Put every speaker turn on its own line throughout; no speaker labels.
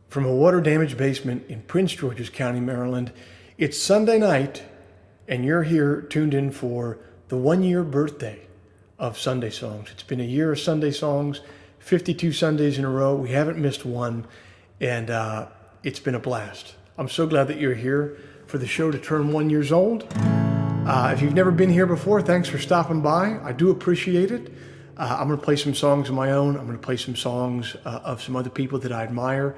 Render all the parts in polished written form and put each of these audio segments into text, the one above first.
from a water-damaged basement in Prince George's County, Maryland. It's Sunday night, and you're here tuned in for the 1-year birthday of Sunday Songs. It's been a year of Sunday Songs, 52 Sundays in a row. We haven't missed one, and it's been a blast. I'm so glad that you're here for the show to turn 1 year old. If you've never been here before, thanks for stopping by. I do appreciate it. I'm going to play some songs of my own. I'm going to play some songs of some other people that I admire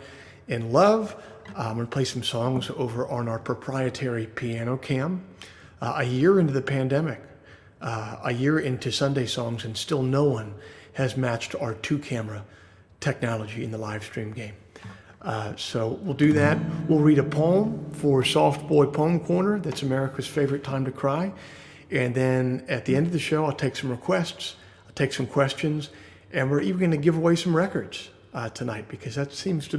and love. I'm going to play some songs over on our proprietary piano cam. A year into the pandemic, a year into Sunday Songs, and still no one has matched our 2-camera technology in the live stream game. So we'll do that. We'll read a poem for Soft Boy Poem Corner. That's America's favorite time to cry. And then at the end of the show, I'll take some requests, I'll take some questions, and we're even going to give away some records tonight, because that seems to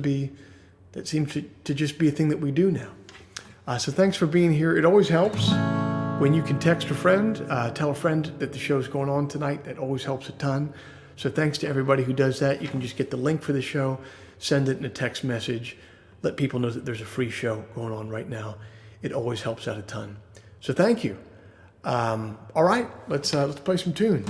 just be a thing that we do now. So thanks for being here. It always helps when you can text a friend, tell a friend that the show's going on tonight. That always helps a ton. So thanks to everybody who does that. You can just get the link for the show, send it in a text message, let people know that there's a free show going on right now. It always helps out a ton. So thank you. All right, let's play some tunes.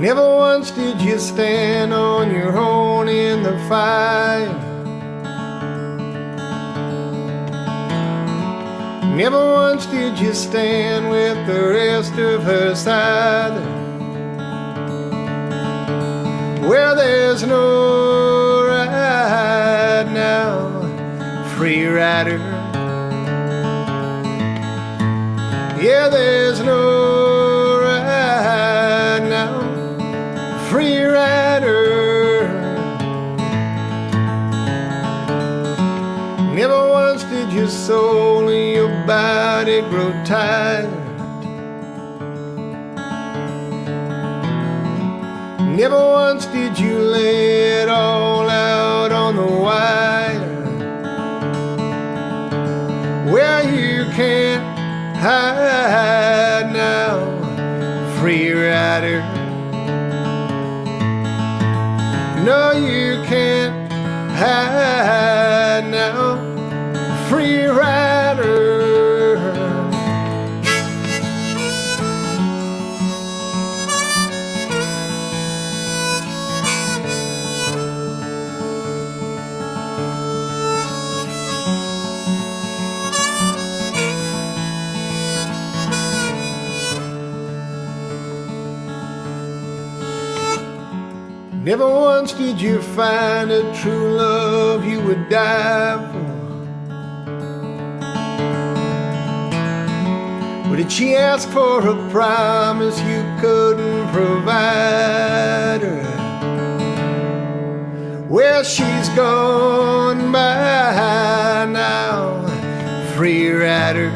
Never once did you stand on your own in the fire. Never once did you stand with the rest of us either. Where there's no right now, free rider. Yeah, there's no right now, free rider. Never once did your soul and your body grow tired. Never once did you lay it all out on the wire, where you can't hide now, free rider. No, you can't hide now, free rider. Never once did you find a true love you would die for. Or did she ask for a promise you couldn't provide her? Well, she's gone by now, free rider.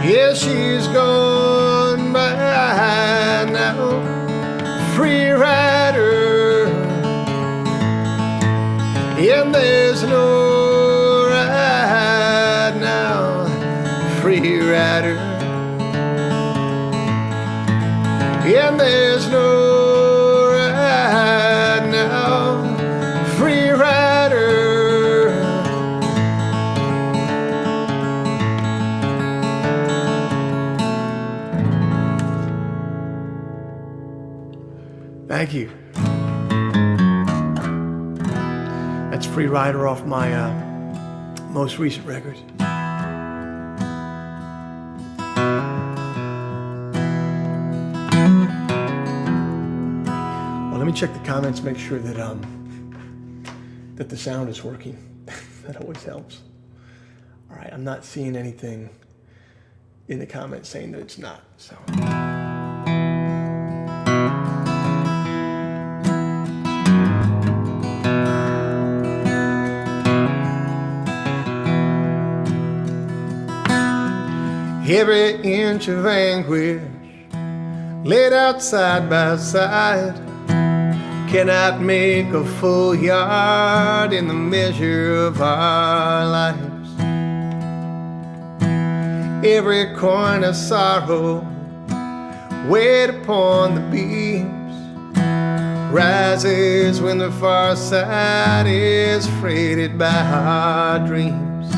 Yeah, she's gone by now, free rider. And there's no right now, free rider. And there's no right now, free rider. Thank you. That's Free Rider off my most recent record. Well, let me check the comments, make sure that that the sound is working. That always helps. All right, I'm not seeing anything in the comments saying that it's not, so.
Every inch of anguish laid out side by side cannot make a full yard in the measure of our lives. Every coin of sorrow weighed upon the beams rises when the far side is freighted by our dreams.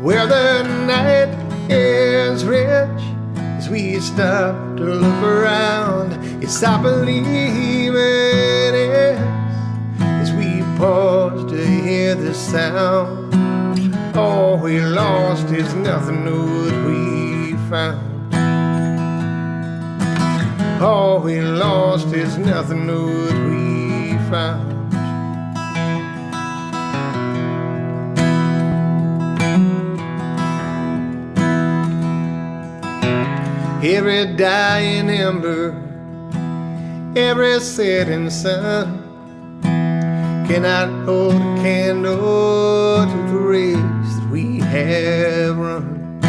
Where the night is rich, as we stop to look around, yes, I believe it is. As we pause to hear the sound, all we lost is nothing of what we found. All we lost is nothing of what we found. Every dying ember, every setting sun cannot hold a candle to the race that we have run.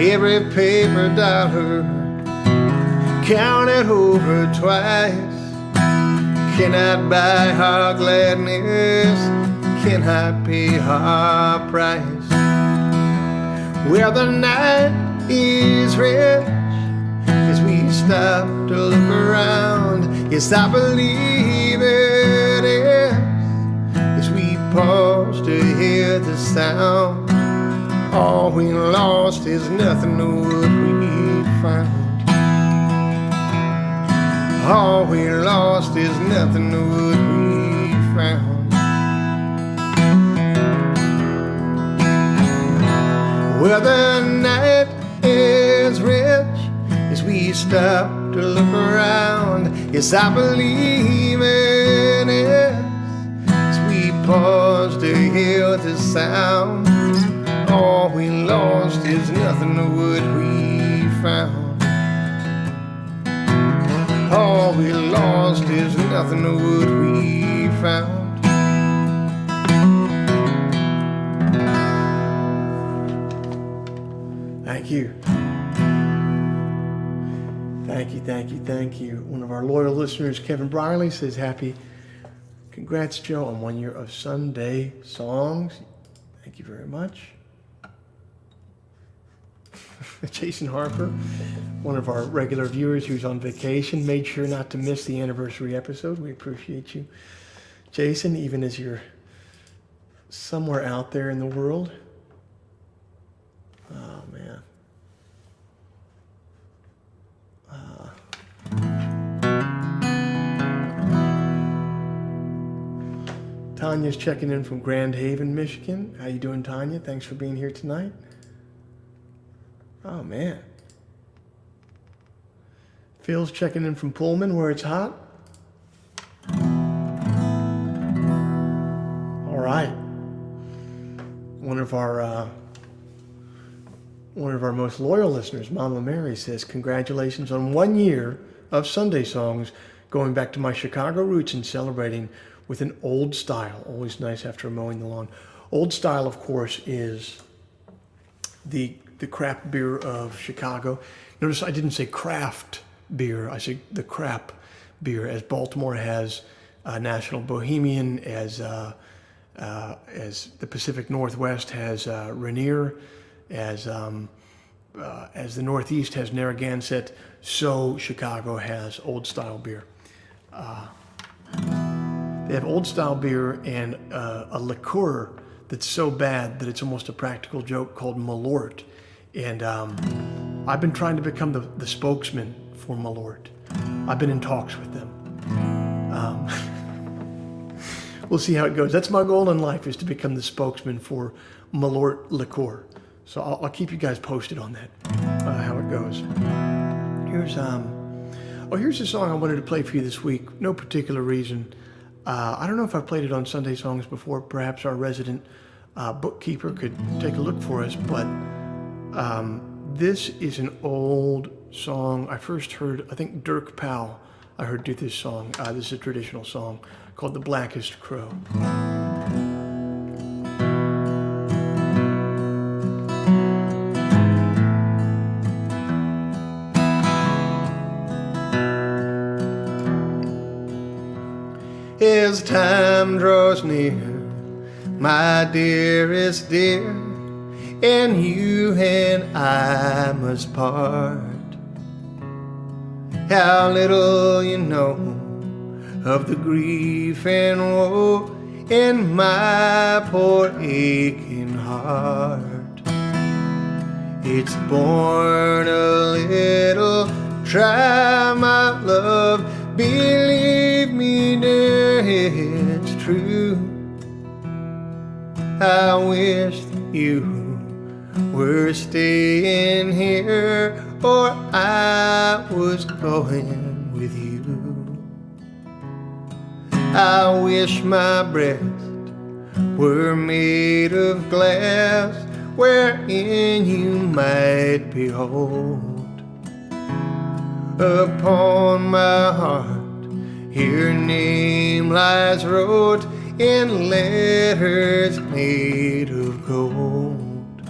Every paper dollar counted over twice cannot buy our gladness, cannot pay our price. Where the night is rich, as we stop to look around, yes, I believe it is. As we pause to hear the sound, all we lost is nothing of what we found. All we lost is nothing of what we found. Where the night is rich, as we stop to look around, yes, I believe it is. As we pause to hear the sound, all we lost is nothing of what we found. All we lost is nothing of what we found.
Thank you. Thank you, thank you, thank you. One of our loyal listeners, Kevin Briley, says, congrats, Joe, on 1 year of Sunday Songs. Thank you very much. Jason Harper, one of our regular viewers who's on vacation, made sure not to miss the anniversary episode. We appreciate you, Jason, even as you're somewhere out there in the world. Oh, man. Tanya's checking in from Grand Haven, Michigan. How you doing, Tanya? Thanks for being here tonight. Oh, man. Phil's checking in from Pullman, where it's hot. All right. One of our most loyal listeners, Mama Mary, says, congratulations on 1 year of Sunday Songs, going back to my Chicago roots and celebrating with an old style. Always nice after mowing the lawn. Old style, of course, is the craft beer of Chicago. Notice I didn't say craft beer. I said the crap beer, as Baltimore has National Bohemian, as the Pacific Northwest has Rainier, as the Northeast has Narragansett, so Chicago has old style beer. They have old style beer and a liqueur that's so bad that it's almost a practical joke called Malort. And I've been trying to become the spokesman for Malort. I've been in talks with them. We'll see how it goes. That's my goal in life, is to become the spokesman for Malort liqueur. So I'll keep you guys posted on that, how it goes. Here's a song I wanted to play for you this week. No particular reason. I don't know if I've played it on Sunday Songs before. Perhaps our resident bookkeeper could take a look for us. But this is an old song. I first heard, I think Dirk Powell, I heard do this song. This is a traditional song called The Blackest Crow.
as time draws near, my dearest dear, and you and I must part. How little you know of the grief and woe in my poor aching heart. It's borne a little, try my love, believe me dear, it's true. I wish that you were staying here, or I was going with you. I wish my breast were made of glass, wherein you might behold. Upon my heart your name lies wrote in letters made of gold.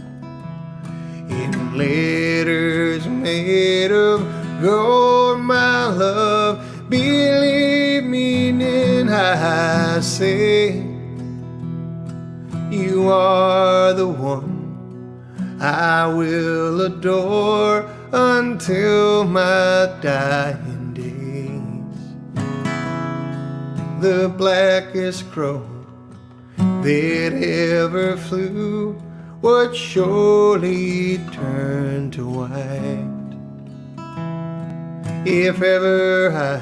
In letters made of gold, my love, believe me when I say you are the one I will adore until my dying days. The blackest crow that ever flew would surely turn to white if ever I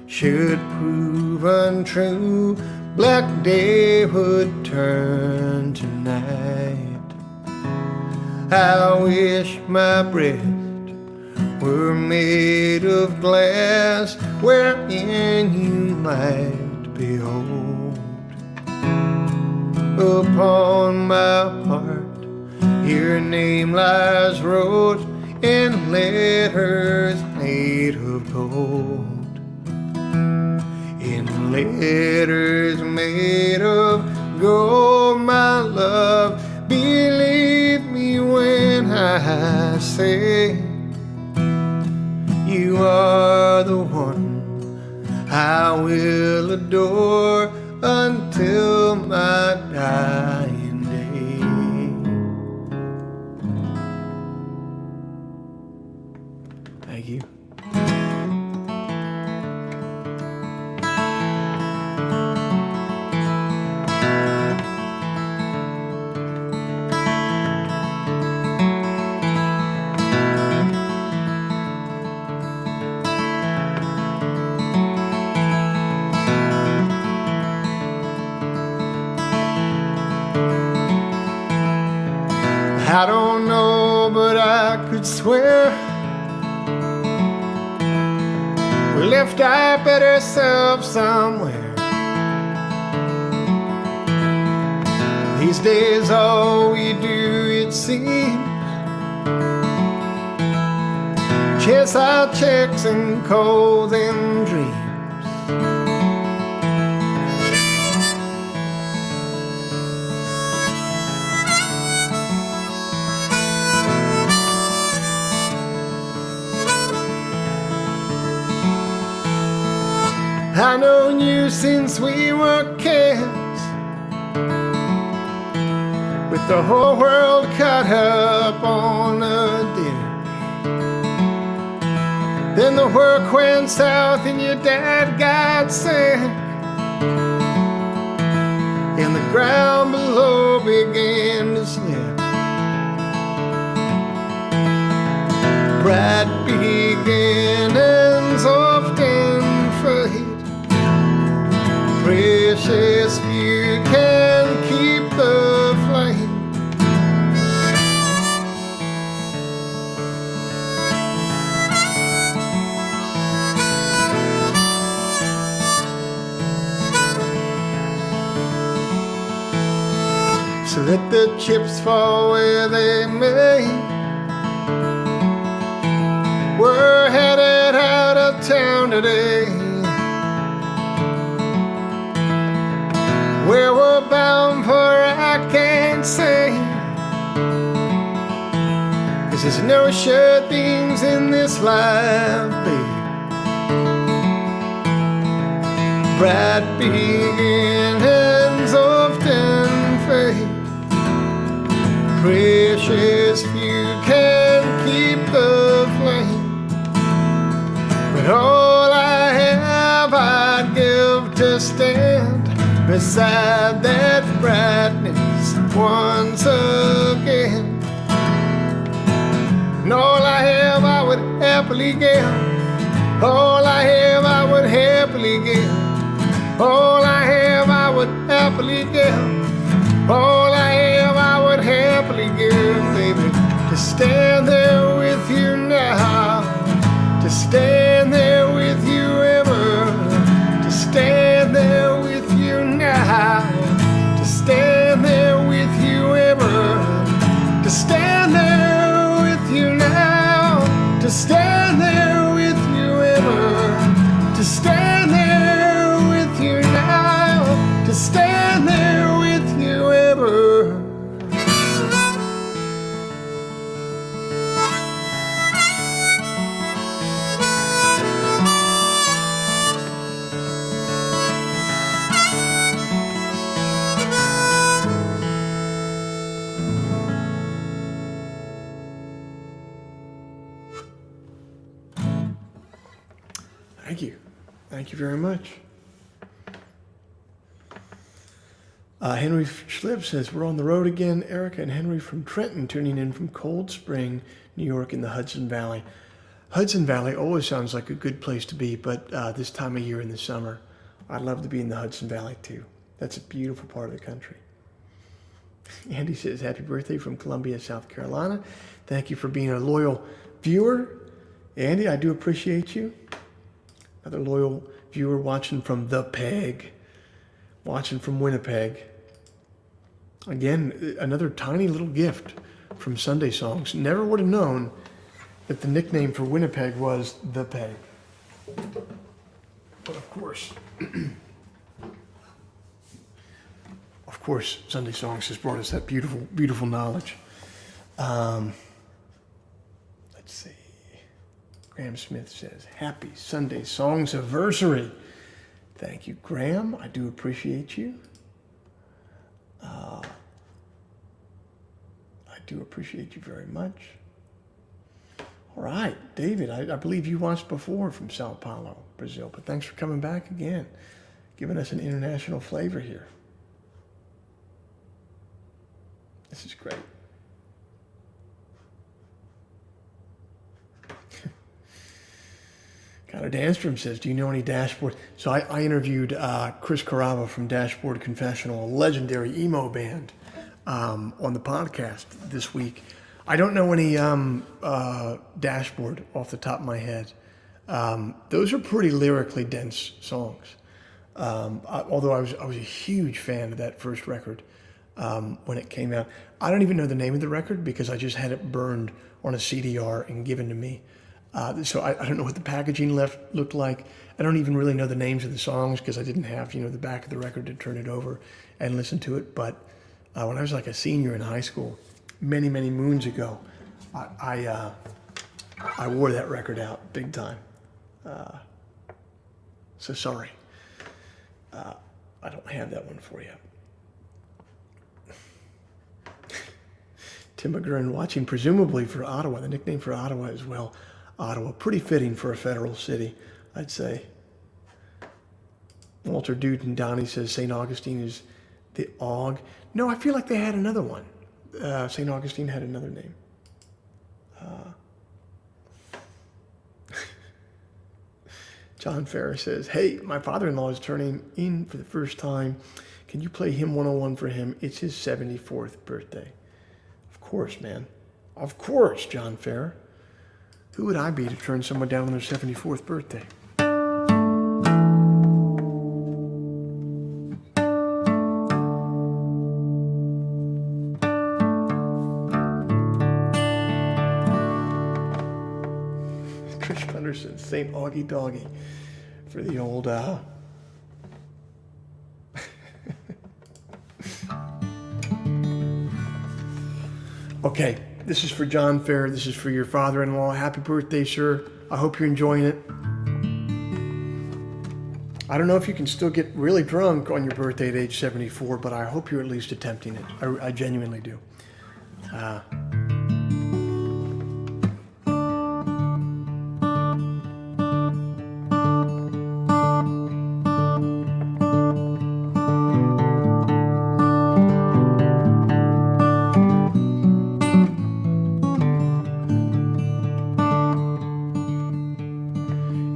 should prove untrue. Black day would turn to night. I wish my breast were made of glass, wherein you might behold. Upon my heart your name lies wrote in letters made of gold. In letters made of gold, my love, believe me when I say you are the one I will adore until my dying day. Thank you. I don't know, but I could swear we left our better selves somewhere. These days all we do, it seems, chase our checks and call them dreams. I've known you since we were kids, with the whole world cut up on a dish. Then the work went south and your dad got sick, and the ground below began to slip. Bright beginnings often fade. Precious few can keep the flame. So let the chips fall where they may. We're headed out of town today. Where we're bound for I can't say, 'cause there's no sure things in this life, babe. bright beginnings often fade. Precious few can keep the flame, but all I have I'd give to stand beside that brightness once again. And all I have I would happily give. All I have I would happily give. All I have I would happily give. All I have I would happily give, baby. To stand there with you now. To stand there with you ever. To stand there with you now. To stand there with you ever. To stand there with you now. To stand there with you ever. To stand there with you now. To stand there with you ever.
Thank you. Thank you very much. Henry Schlip says, we're on the road again. Erica and Henry from Trenton tuning in from Cold Spring, New York in the Hudson Valley. Hudson Valley always sounds like a good place to be, but this time of year in the summer, I'd love to be in the Hudson Valley too. That's a beautiful part of the country. Andy says, happy birthday from Columbia, South Carolina. Thank you for being a loyal viewer. Andy, I do appreciate you. Another loyal viewer watching from the Peg, watching from Winnipeg. Again, another tiny little gift from Sunday Songs. Never would have known that the nickname for Winnipeg was the Peg. But of course, Sunday Songs has brought us that beautiful, beautiful knowledge. Let's see. Graham Smith says, happy Sunday Songs anniversary. Thank you, Graham. I do appreciate you. I do appreciate you very much. All right, David, I believe you watched before from Sao Paulo, Brazil, but thanks for coming back again, giving us an international flavor here. This is great. Connor Danstrom says, do you know any Dashboard? So I interviewed Chris Carava from Dashboard Confessional, a legendary emo band, on the podcast this week. I don't know any Dashboard off the top of my head. Those are pretty lyrically dense songs. Although I was a huge fan of that first record when it came out. I don't even know the name of the record because I just had it burned on a CDR and given to me. So I don't know what the packaging looked like. I don't even really know the names of the songs because I didn't have, the back of the record to turn it over and listen to it. But when I was like a senior in high school, many, many moons ago, I wore that record out big time. So sorry. I don't have that one for you. Tim McGurn watching presumably for Ottawa. The nickname for Ottawa as well. Ottawa, pretty fitting for a federal city, I'd say. Walter Duden Donnie says St. Augustine is the Og. No, I feel like they had another one. St. Augustine had another name. John Ferris says, hey, my father-in-law is turning in for the first time. Can you play Hymn 101 for him? It's his 74th birthday. Of course, man. Of course, John Ferris. Who would I be to turn someone down on their 74th birthday? Chris Gunderson, St. Augie Doggy for the old Okay, this is for John Fair. This is for your father-in-law. Happy birthday, sir. I hope you're enjoying it. I don't know if you can still get really drunk on your birthday at age 74, but I hope you're at least attempting it. I genuinely do.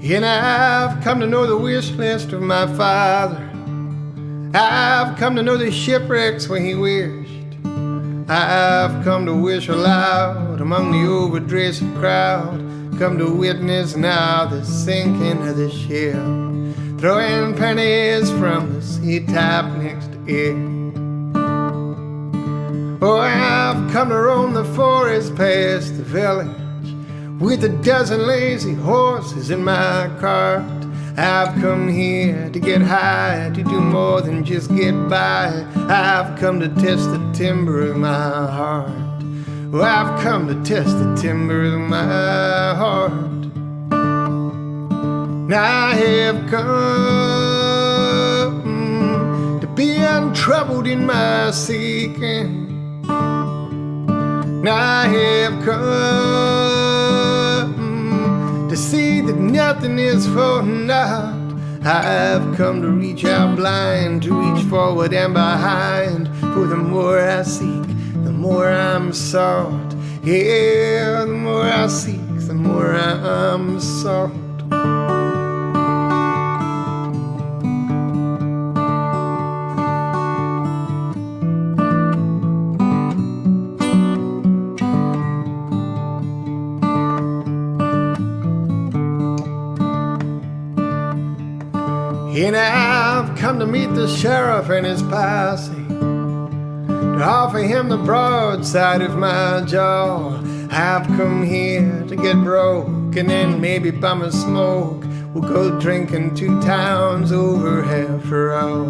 And I've come to know the wish list of my father. I've come to know the shipwrecks where he wished. I've come to wish aloud among the overdressed crowd. Come to witness now the sinking of the ship, throwing pennies from the sea-top next to it. Oh, I've come to roam the forest past the village with a dozen lazy horses in my cart. I've come here to get high, to do more than just get by. I've come to test the timber of my heart. Oh, I've come to test the timber of my heart. Now I have come to be untroubled in my seeking. Now I have come to see that nothing is for naught. I've come to reach out blind, to reach forward and behind. For the more I seek, the more I'm sought. Yeah, the more I seek, the more I'm sought. And I've come to meet the sheriff and his posse, to offer him the broadside of my jaw. I've come here to get broke, and then maybe bum a smoke. We'll go drinking 2 towns over after all.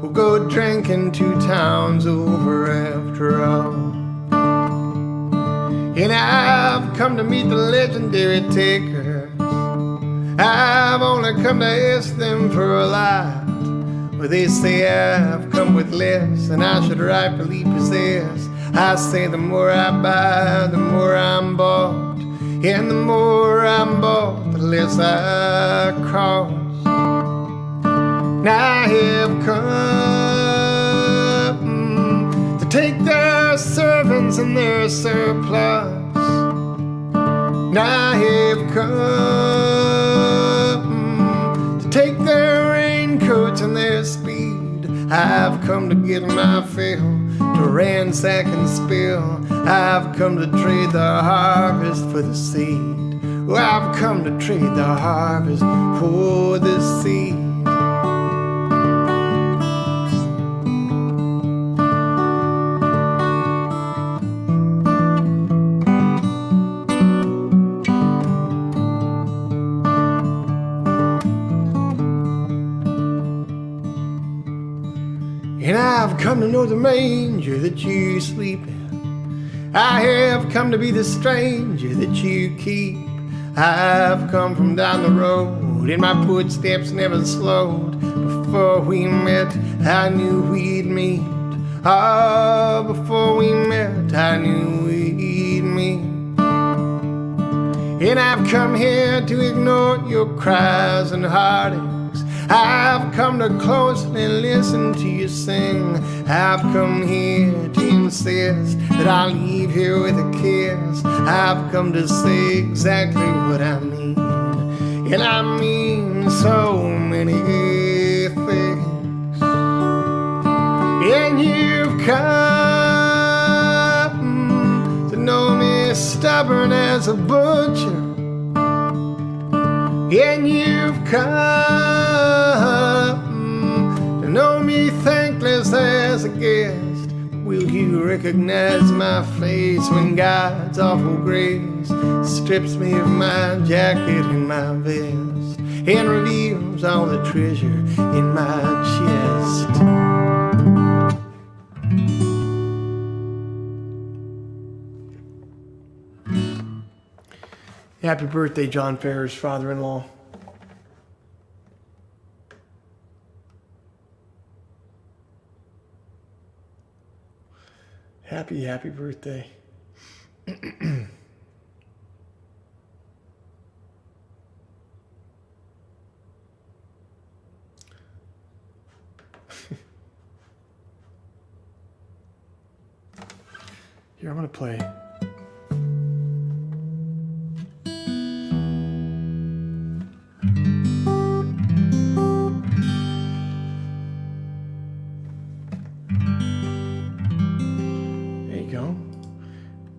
We'll go drinking 2 towns over after all. And I've come to meet the legendary takers. I've only come to ask them for a lot. Well, they say I've come with less than I should rightfully possess. I say the more I buy, the more I'm bought. And the more I'm bought, the less I cost. Now I have come to take their servants and their surplus. Now I have come to take their raincoats and their speed. I've come to get my fill, to ransack and spill. I've come to trade the harvest for the seed. Oh, I've come to trade the harvest for the seed. And I've come to know the manger that you sleep in. I have come to be the stranger that you keep. I've come from down the road, and my footsteps never slowed. Before we met, I knew we'd meet. Oh, before we met, I knew we'd meet. And I've come here to ignore your cries and heartaches. I've come to closely listen to you sing. I've come here to insist that I'll leave here with a kiss. I've come to say exactly what I mean, and I mean so many things. And you've come to know me stubborn as a butcher. And you've come to know me thankless as a guest. Will you recognize my face when God's awful grace strips me of my jacket and my vest, and reveals all the treasure in my chest?
Happy birthday, John Ferrer's father-in-law. Happy, happy birthday. Here, I'm going to play. There you go.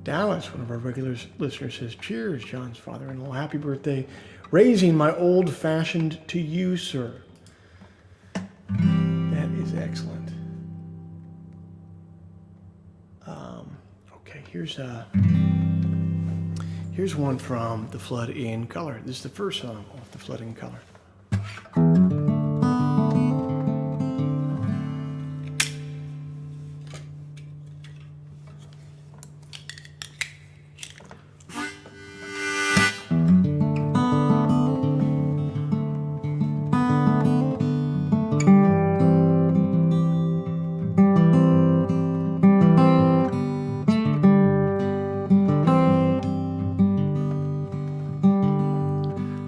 Dallas, one of our regular listeners, says, cheers, John's father-in-law. Happy birthday. Raising my old-fashioned to you, sir. That is excellent. Okay, here's one from The Flood in Color. This is the first song off The Flood in Color.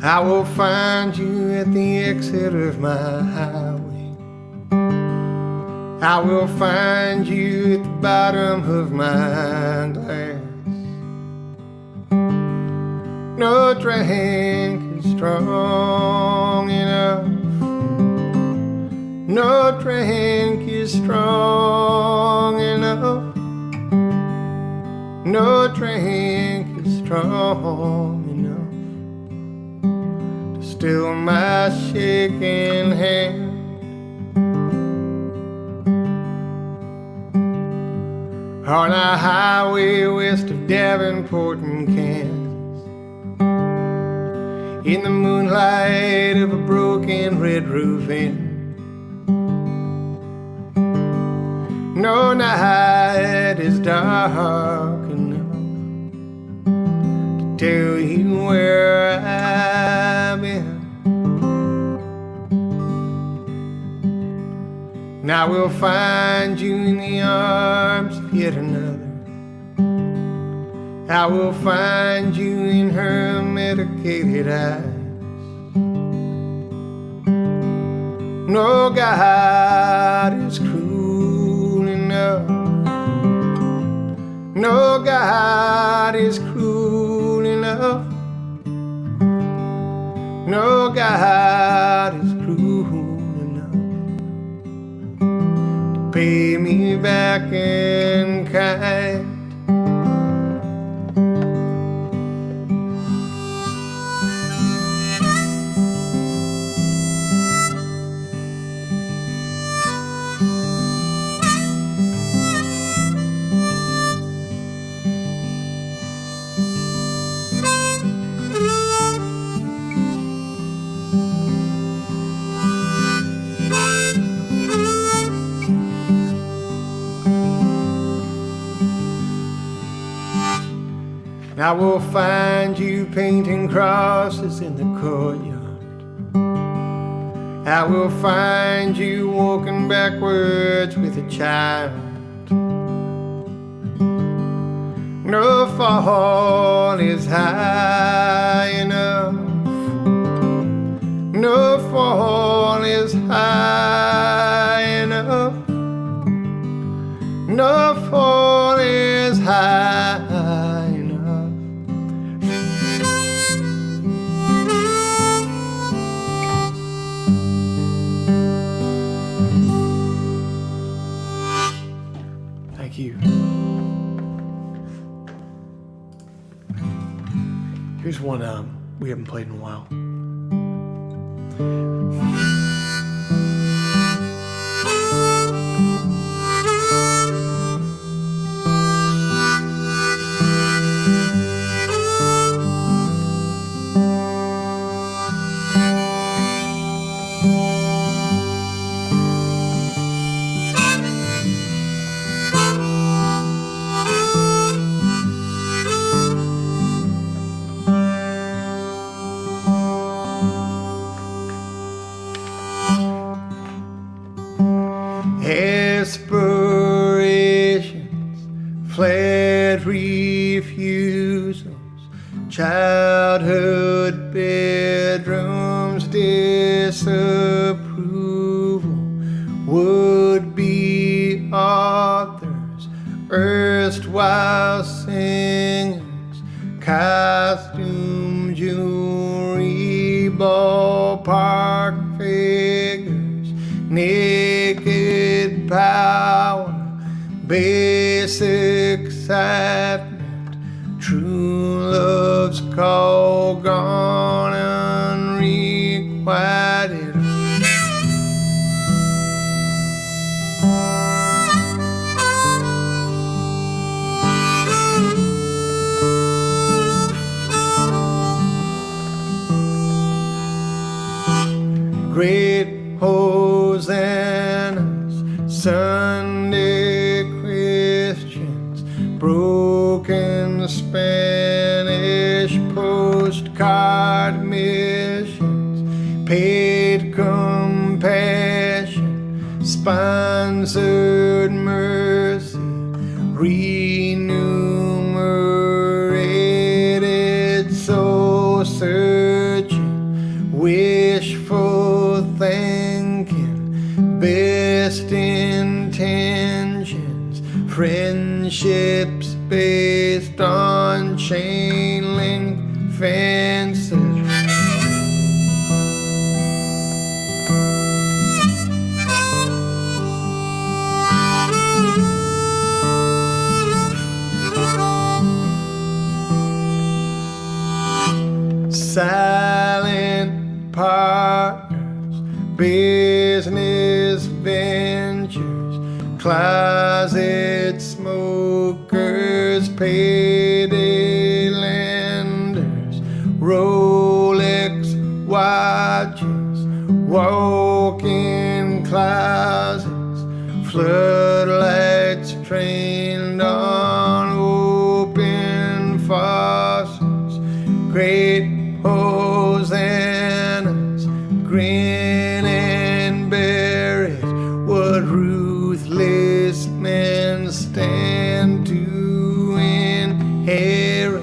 I will find you at the exit of my highway. I will find you at the bottom of my glass. No drink is strong enough. No drink is strong enough. No drink is strong enough. Still my shaking hand. On a highway west of Davenport and Kansas, in the moonlight of a broken red roof inn. No night is dark enough to tell you where I've been. And I will find you in the arms of yet another. I will find you in her medicated eyes. No God is cruel enough. No God is cruel enough. No God is cruel enough to pay me back in kind. I will find you painting crosses in the courtyard. I will find you walking backwards with a child. No fall is high enough. No fall is high enough. No fall is high enough.
Thank you. Here's one we haven't played in a while.
debt refusals, childhood bedrooms, disapproval, would-be authors, erstwhile singers, costume jewelry, ballpark figures, naked power, basic excitement, true love's call gone unrequited. Great hosannas, Sunday Christians, broken Spanish postcard missions, paid compassion, sponsored mercy, remunerated soul searching, wishful thinking, best intentions, friendships based on chain link fences. Silent partners, business ventures, closet smokers, payday lenders, Rolex watches, walk-in closets, floodlights trained on open faucets, great hosannas, grin and bear it, what ruthless men stand to inherit.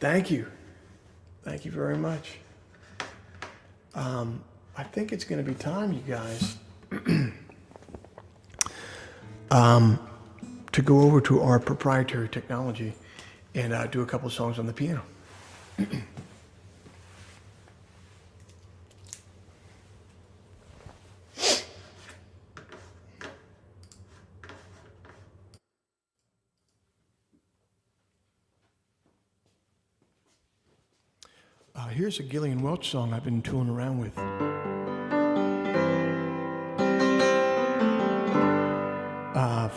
Thank you. Thank you very much. I think it's going to be time, you guys, to go over to our proprietary technology and do a couple songs on the piano. Here's a Gillian Welch song I've been tooling around with.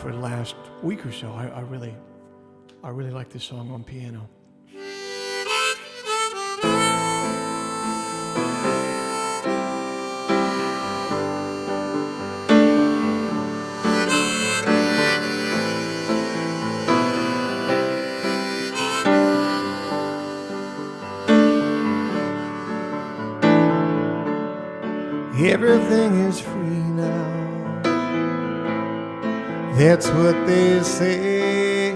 For the last week or so. I really like this song on piano.
Everything is free now, that's what they say.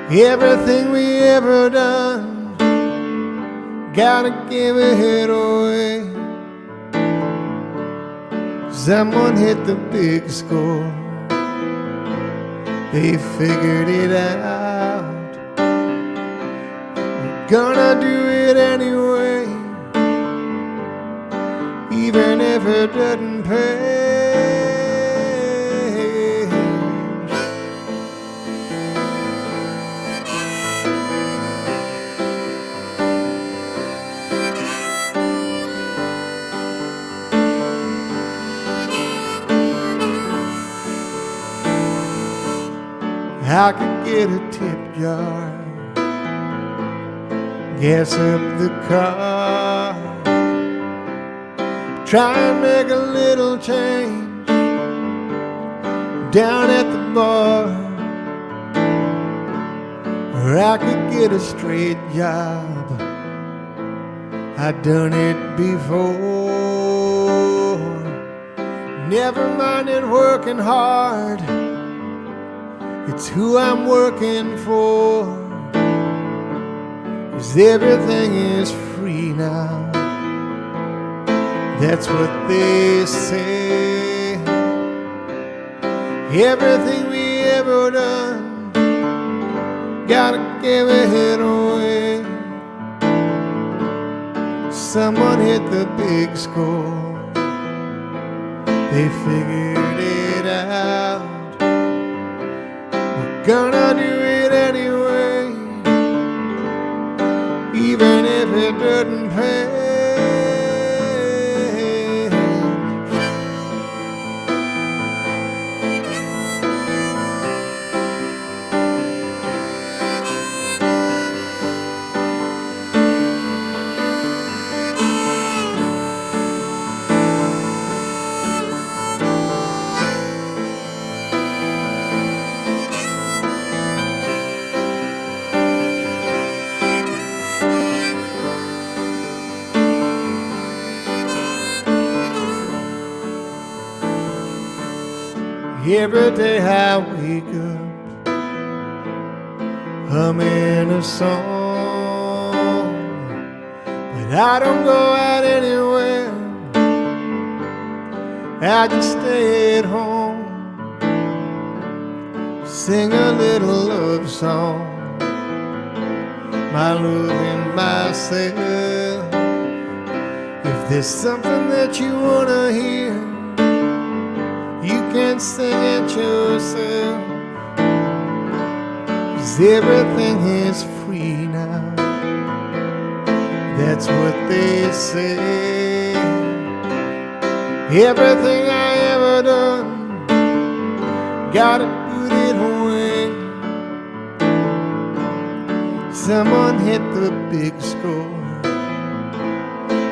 Everything we ever done, gotta give it away. Someone hit the big score, they figured it out. We're gonna do it anyway, even if it doesn't pay. I could get a tip jar, gas up the car, try and make a little change, down at the bar where I could get a straight job. I'd done it before. Never minded working hard. It's who I'm working for. 'Cause everything is free now. That's what they say. Everything we ever done, gotta give it away. Someone hit the big score. They figured it out. We're gonna do it anyway, even if it doesn't pay. Every day I wake up humming a song, but I don't go out anywhere. I just stay at home, sing a little love song, my love and myself. If there's something that you wanna hear, you can sing it yourself. 'Cause everything is free now. That's what they say. Everything I ever done, gotta put it away. Someone hit the big score.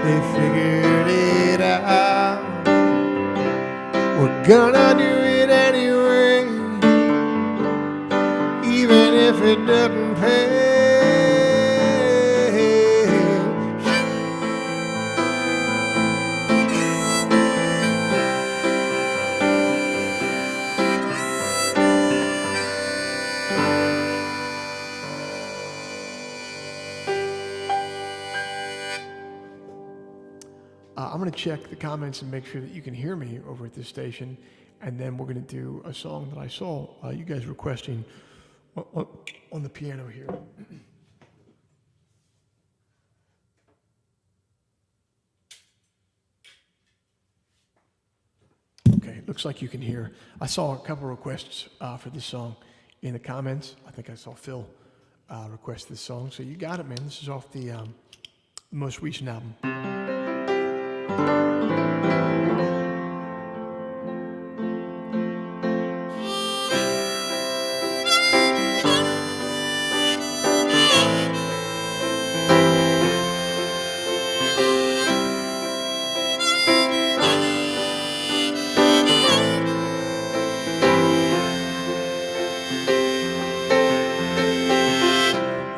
They figured it out. We're gonna do it anyway, even if it doesn't pay. I'm going to check the comments and make sure that you can hear me over at this station, and then we're going to do a song that I saw you guys requesting on the piano here. Okay, looks like you can hear. I saw a couple requests for this song in the comments. I think I saw Phil request this song, so you got it, man. This is off the most recent album.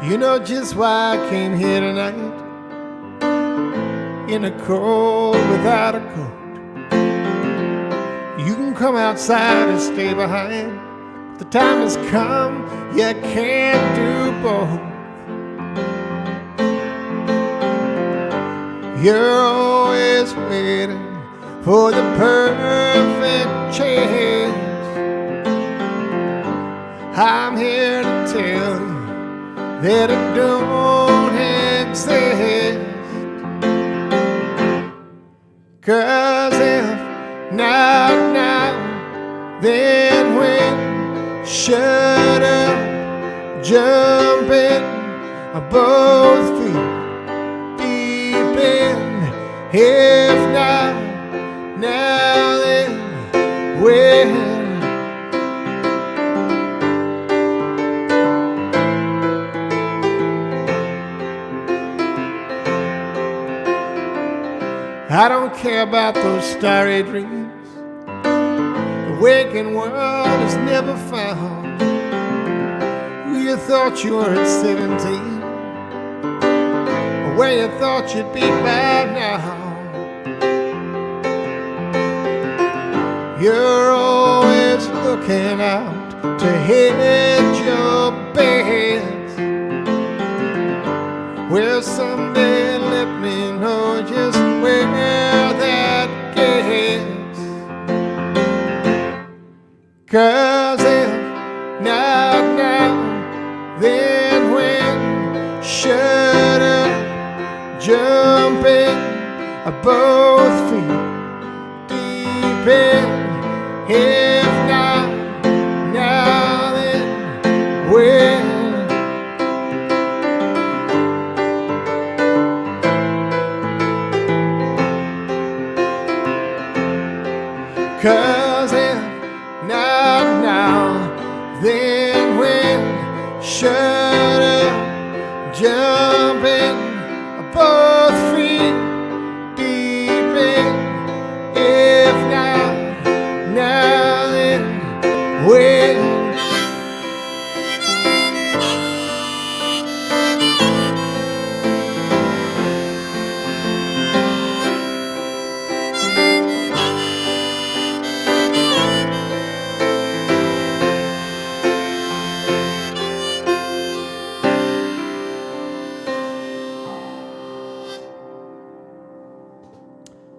You know just why I came here tonight, in the cold without a coat. You can come outside and stay behind. The time has come, you can't do both. You're always waiting for the perfect chance. I'm here to tell you that it don't exist. 'Cause if not now, then when? Shut up, jump in, both feet deep in. If not now, then when? I don't care about those starry dreams, the waking world is never found who you thought you were at 17, or where you thought you'd be by now. You're always looking out to hedge your bets. Well, someday let me know just where that gets. 'Cause if not now, then when? Shut up, jumping both feet deep in. If not now, then when? 'Cause if not now, then when? Shut up, jumping both feet deep in. If not now, then when?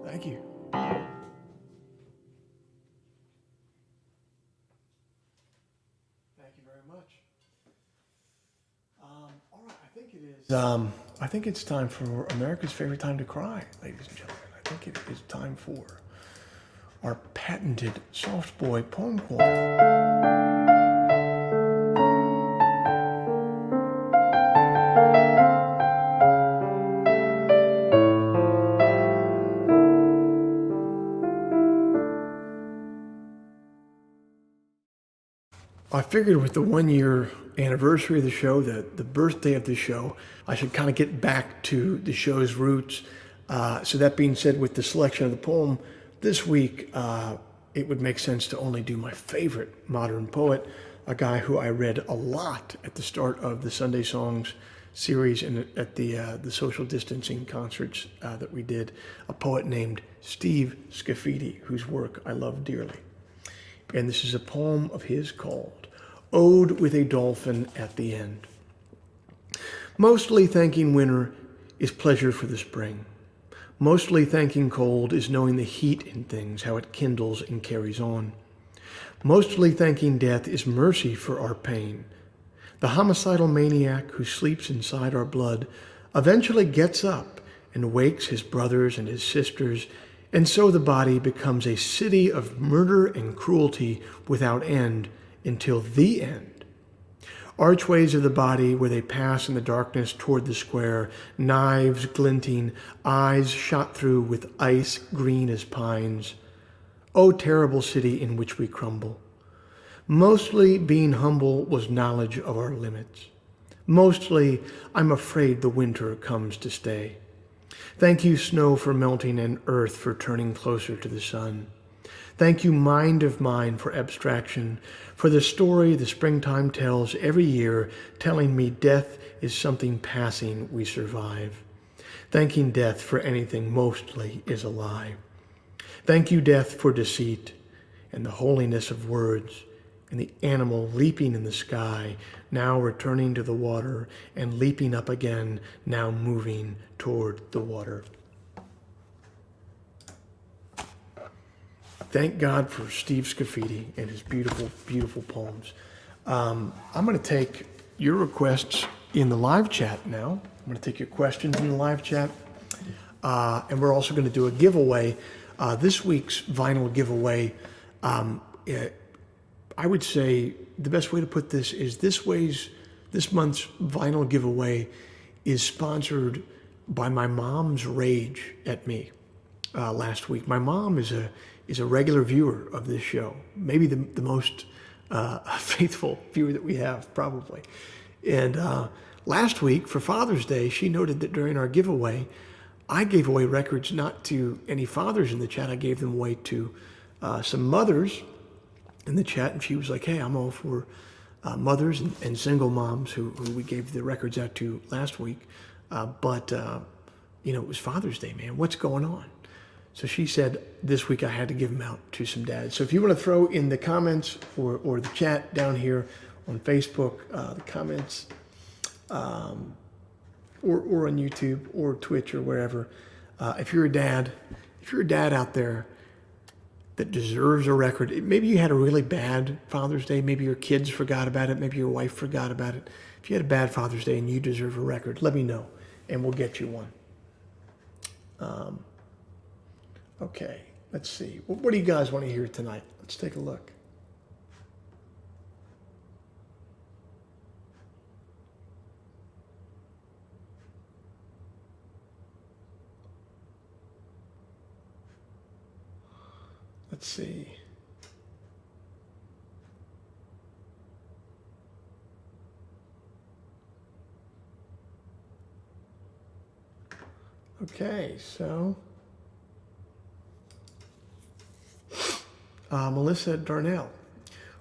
Thank you. Thank you very much. All right, I think it's time for America's favorite time to cry, ladies and gentlemen. I think it is time for our patented Soft Boy Poem Corner. I figured with the 1 year anniversary of the show, the birthday of the show, I should kind of get back to the show's roots. So that being said, with the selection of the poem this week, it would make sense to only do my favorite modern poet, a guy who I read a lot at the start of the Sunday Songs series and at the social distancing concerts that we did, a poet named Steve Scafidi, whose work I love dearly. And this is a poem of his called Ode with a Dolphin at the End. Mostly thanking winter is pleasure for the spring. Mostly thanking cold is knowing the heat in things, how it kindles and carries on. Mostly thanking death is mercy for our pain. The homicidal maniac who sleeps inside our blood eventually gets up and wakes his brothers and his sisters, and so the body becomes a city of murder and cruelty without end until the end. Archways of the body where they pass in the darkness toward the square, knives glinting, eyes shot through with ice green as pines. O terrible city in which we crumble. Mostly being humble was knowledge of our limits. Mostly I'm afraid the winter comes to stay. Thank you, snow, for melting and earth for turning closer to the sun. Thank you, mind of mine, for abstraction, for the story the springtime tells every year, telling me death is something passing we survive. Thanking death for anything mostly is a lie. Thank you, death, for deceit and the holiness of words, and the animal leaping in the sky, now returning to the water, and leaping up again, now moving toward the water. Thank God for Steve Scafidi and his beautiful, beautiful poems. I'm going to take your requests in the live chat now. I'm going to take your questions in the live chat. And we're also going to do a giveaway. This week's vinyl giveaway, I would say the best way to put this is this month's vinyl giveaway is sponsored by my mom's rage at me last week. My mom is a regular viewer of this show, maybe the most faithful viewer that we have, probably. And last week for Father's Day, she noted that during our giveaway, I gave away records not to any fathers in the chat. I gave them away to some mothers
in the chat, and she was like, hey, I'm all for mothers and single moms who we gave the records out to last week. But it was Father's Day, man. What's going on? So she said this week I had to give them out to some dads. So if you want to throw in the comments or the chat down here on Facebook, the comments, or on YouTube or Twitch or wherever, if you're a dad out there that deserves a record, maybe you had a really bad Father's Day, maybe your kids forgot about it, maybe your wife forgot about it. If you had a bad Father's Day and you deserve a record, let me know and we'll get you one. Okay, let's see. What do you guys want to hear tonight? Let's take a look. Let's see. Okay, so Melissa Darnell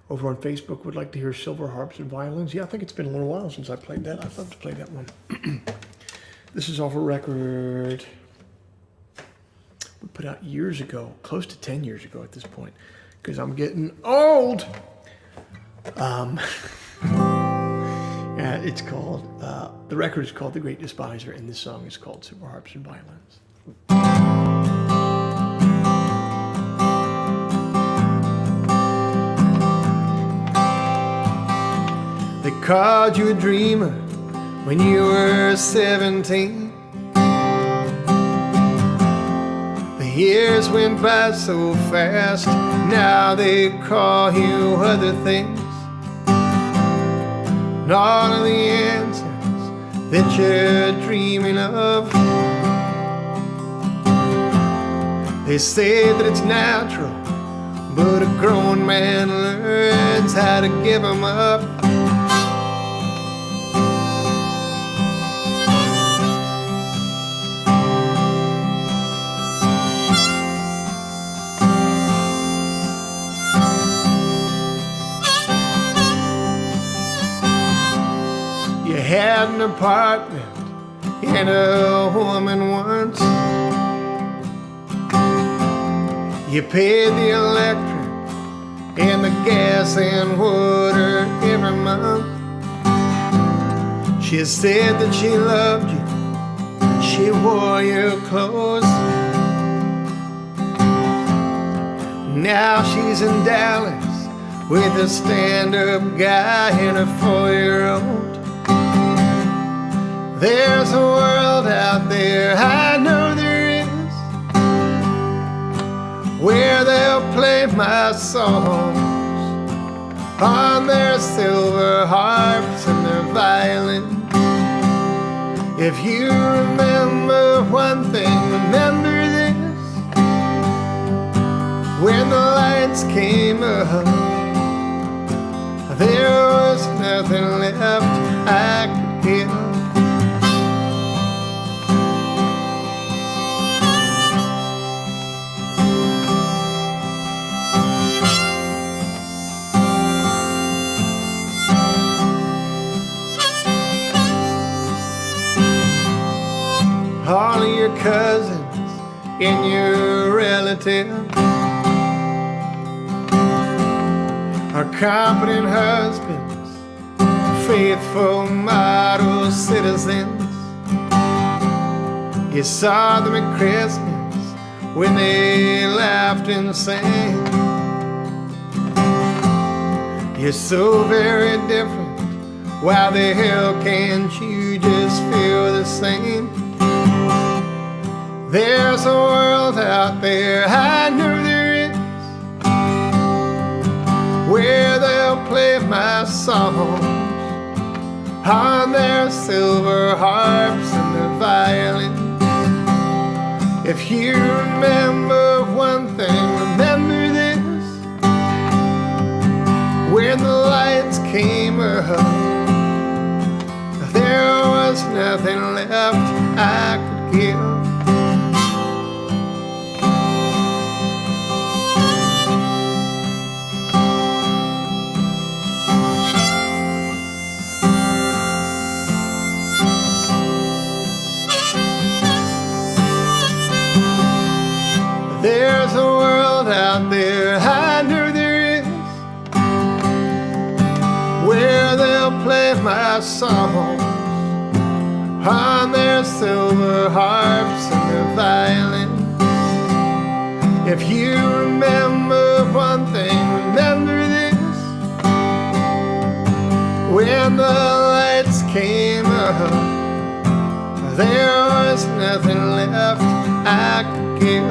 over on Facebook would like to hear Silver Harps and Violins. Yeah, I think it's been a little while since I played that. I'd love to play that one. This is off a record we put out years ago, close to 10 years ago at this point, because I'm getting old. It's called, the record is called The Great Despiser, and this song is called Silver Harps and Violins.
They called you a dreamer when you were 17. The years went by so fast, now they call you other things. And all of the answers that you're dreaming of, they say that it's natural, but a grown man learns how to give them up. Had an apartment and a woman once. You paid the electric and the gas and water every month. She said that she loved you, she wore your clothes. Now she's in Dallas with a stand-up guy and a 4-year-old. There's a world out there, I know there is, where they'll play my songs on their silver harps and their violins. If you remember one thing, remember this: when the lights came up, there was nothing left I could give. All of your cousins and your relatives are competent husbands, faithful model citizens. You saw them at Christmas when they laughed and sang. You're so very different, why the hell can't you just feel the same? There's a world out there, I know there is, where they'll play my songs on their silver harps and their violins. If you remember one thing, remember this: when the lights came up, there was nothing left I could give. play my songs on their silver harps and their violins. If you remember one thing, remember this: when the lights came up, there was nothing left I could give.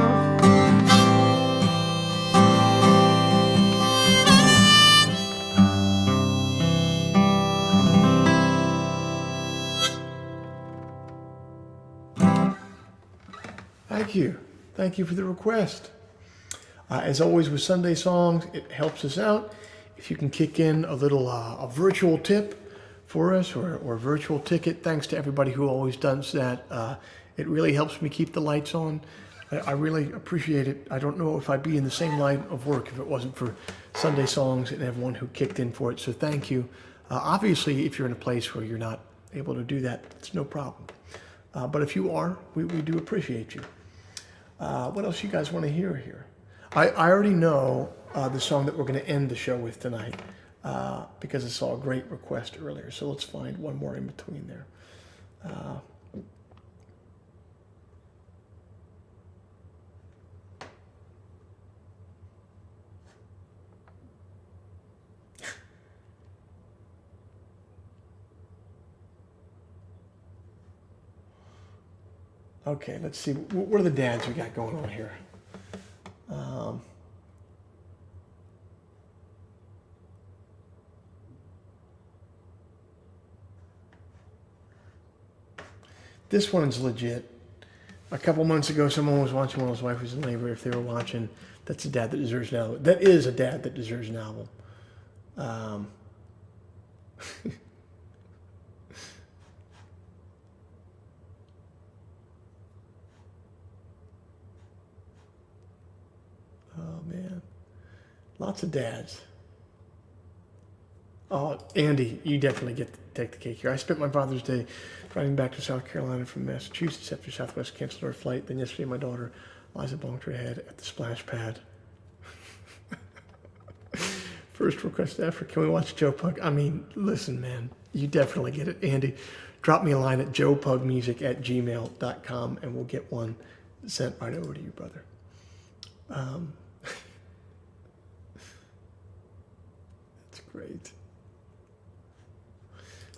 Thank you. Thank you for the request. As always with Sunday songs, it helps us out if you can kick in a little a virtual tip for us, or a virtual ticket. Thanks to everybody who always does that. It really helps me keep the lights on. I really appreciate it. I don't know if I'd be in the same line of work if it wasn't for Sunday songs and everyone who kicked in for it. So thank you. Obviously, if you're in a place where you're not able to do that, it's no problem. But if you are, we do appreciate you. What else you guys want to hear here? I already know the song that we're going to end the show with tonight, because I saw a great request earlier. So let's find one more in between there. Okay, let's see. What are the dads we got going on here? This one's legit. A couple months ago, someone was watching while his wife was in labor. If they were watching, that's a dad that deserves an album. That is a dad that deserves an album. Oh, man. Lots of dads. Oh, Andy, you definitely get to take the cake here. I spent my Father's Day driving back to South Carolina from Massachusetts after Southwest canceled our flight. Then yesterday, my daughter, Liza, bonked her head at the splash pad. First request ever. Can we watch Joe Pug? I mean, listen, man, you definitely get it. Andy, drop me a line at joepugmusic@gmail.com and we'll get one sent right over to you, brother. That's great.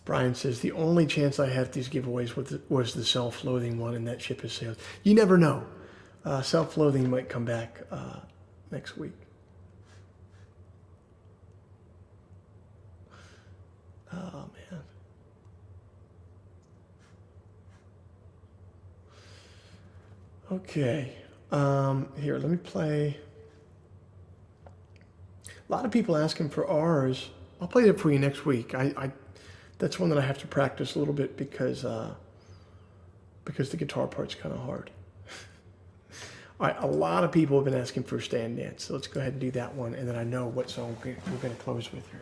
Brian says, the only chance I had at these giveaways was the self-loathing one, and that ship has sailed. You never know. Self-loathing might come back next week. Oh, man. Okay. Here, let me play. A lot of people asking for ours. I'll play it for you next week. That's one that I have to practice a little bit because the guitar part's kind of hard. All right, a lot of people have been asking for a stand dance, so let's go ahead and do that one, and then I know what song we're going to close with here.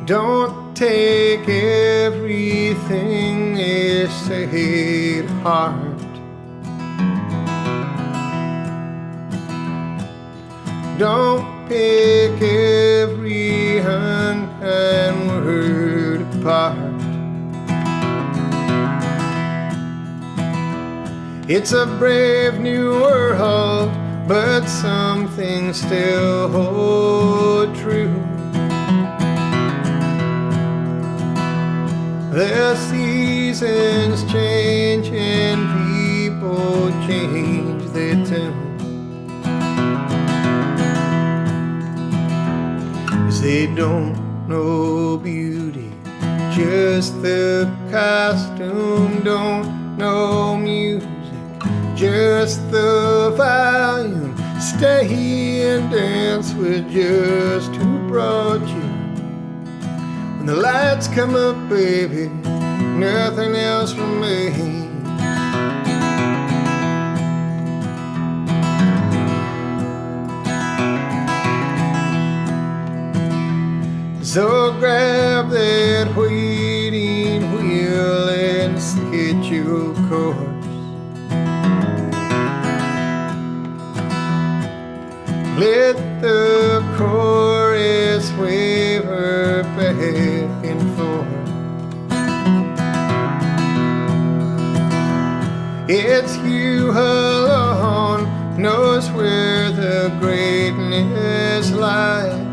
Don't take everything they say to heart. Don't pick every unkind word apart. It's a brave new world, but some things still hold true. The seasons change and people change their tune, 'cause they don't know beauty, just the costume. Don't know music, just the volume. Stay and dance with just who brought you. When the lights come up, baby, nothing else remains. So grab that waiting wheel and set your course. Let the chorus waver back and forth. It's you alone knows where the greatness lies.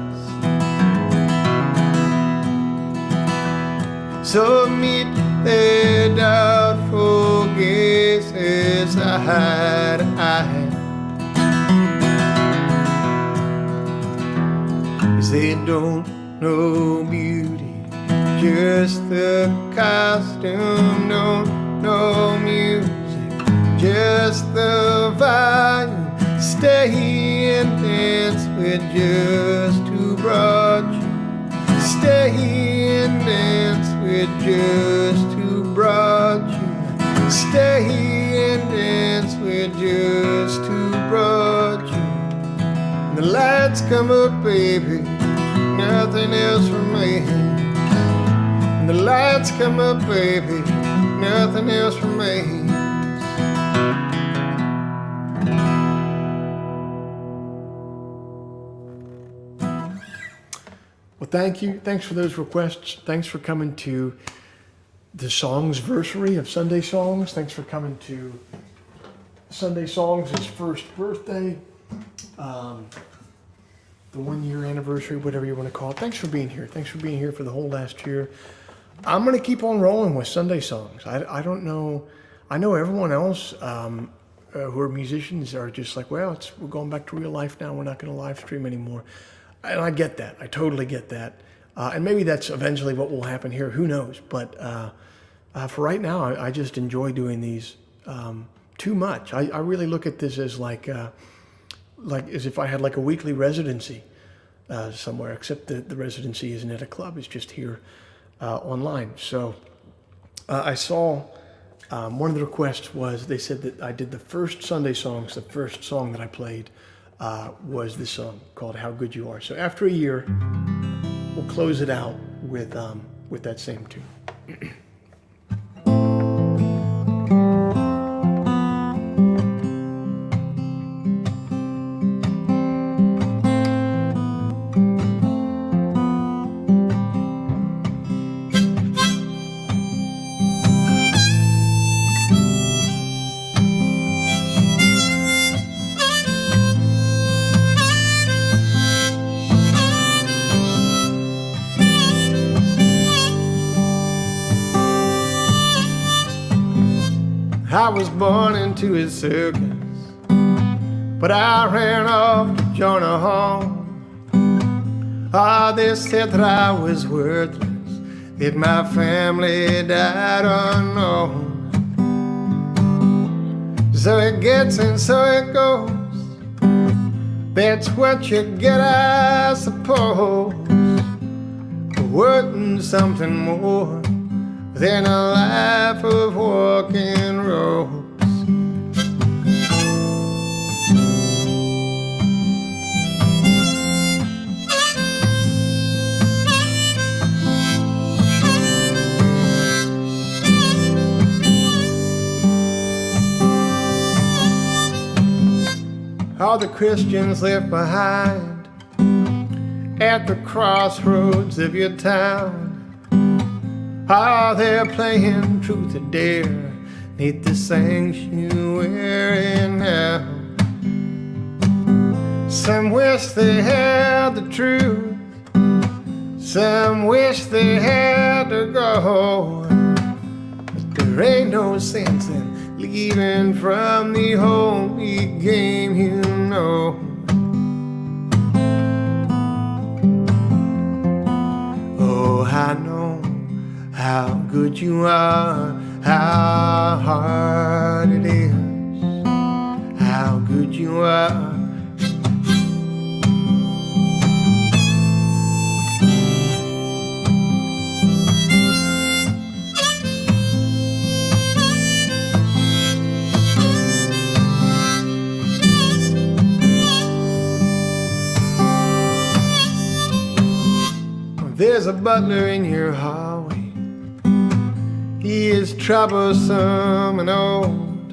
So meet the doubtful gazes eye to eye. 'Cause they don't know beauty, just the costume. Don't know music, just the volume. Stay and dance with just who brought you. Stay and dance with just who brought you. Stay and dance with just who brought you. And the lights come up, baby, nothing else remains. And the lights come up, baby, nothing else remains.
Well, thank you. Thanks for those requests. Thanks for coming to the Songsversary of Sunday Songs. Thanks for coming to Sunday Songs' first birthday, the 1 year anniversary, whatever you want to call it. Thanks for being here. Thanks for being here for the whole last year. I'm going to keep on rolling with Sunday Songs. I don't know. I know everyone else who are musicians are just like, well, we're going back to real life now. We're not going to live stream anymore. And I get that. I totally get that. And maybe that's eventually what will happen here. Who knows? But for right now, I just enjoy doing these too much. I really look at this as like as if I had like a weekly residency somewhere, except the residency isn't at a club. It's just here online. So I saw one of the requests was they said that I did the first Sunday songs. The first song that I played was this song called "How Good You Are." So after a year, we'll close it out with that same tune. I was born into a circus, but I ran off to join a home. Ah, they said that I was worthless, that my family died unknown. So it gets and so it goes, that's what you get, I suppose. But wanting something more than a life of walking roads. All the Christians left behind at the crossroads of your town. Ah, they're playing truth or dare 'neath the sanctuary now. Some wish they had the truth, some wish they had to go. But there ain't no sense in leaving from the holy game, you know. Oh, I know how good you are, how hard it is, how good you are.
there's a butler in your hallway. He is troublesome and old.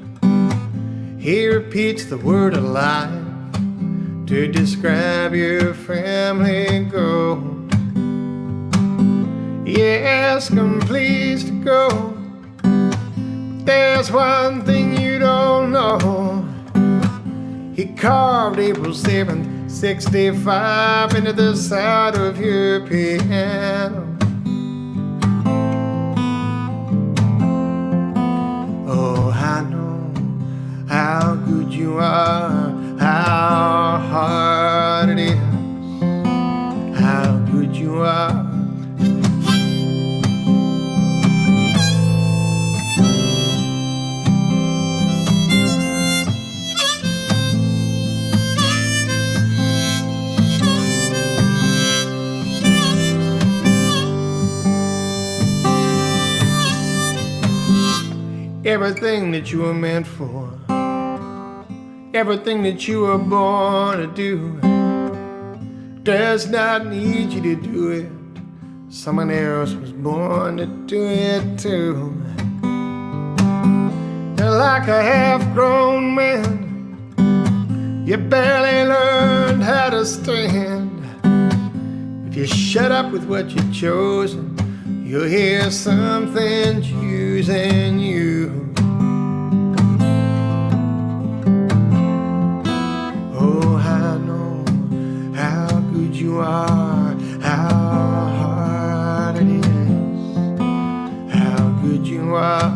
He repeats the word alive to describe your family gold. You ask him please to go. There's one thing you don't know. He carved April 7th, 65 into the side of your piano. Oh, I know how good you are, how hard it is, how good you are. Everything that you were meant for, everything that you were born to do, does not need you to do it. Someone else was born to do it too. You're like a half-grown man, you barely learned how to stand. If you shut up with what you've chosen, you'll hear something choosing you. Oh, I know how good you are, how hard it is, how good you are.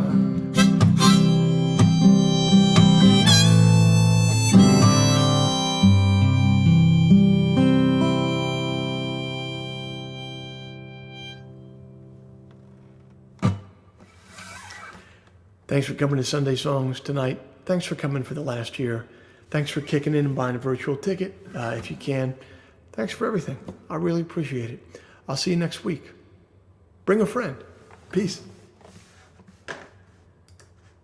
Thanks for coming to Sunday Songs tonight. Thanks for coming for the last year. Thanks for kicking in and buying a virtual ticket if you can. Thanks for everything. I really appreciate it. I'll see you next week. Bring a friend. Peace.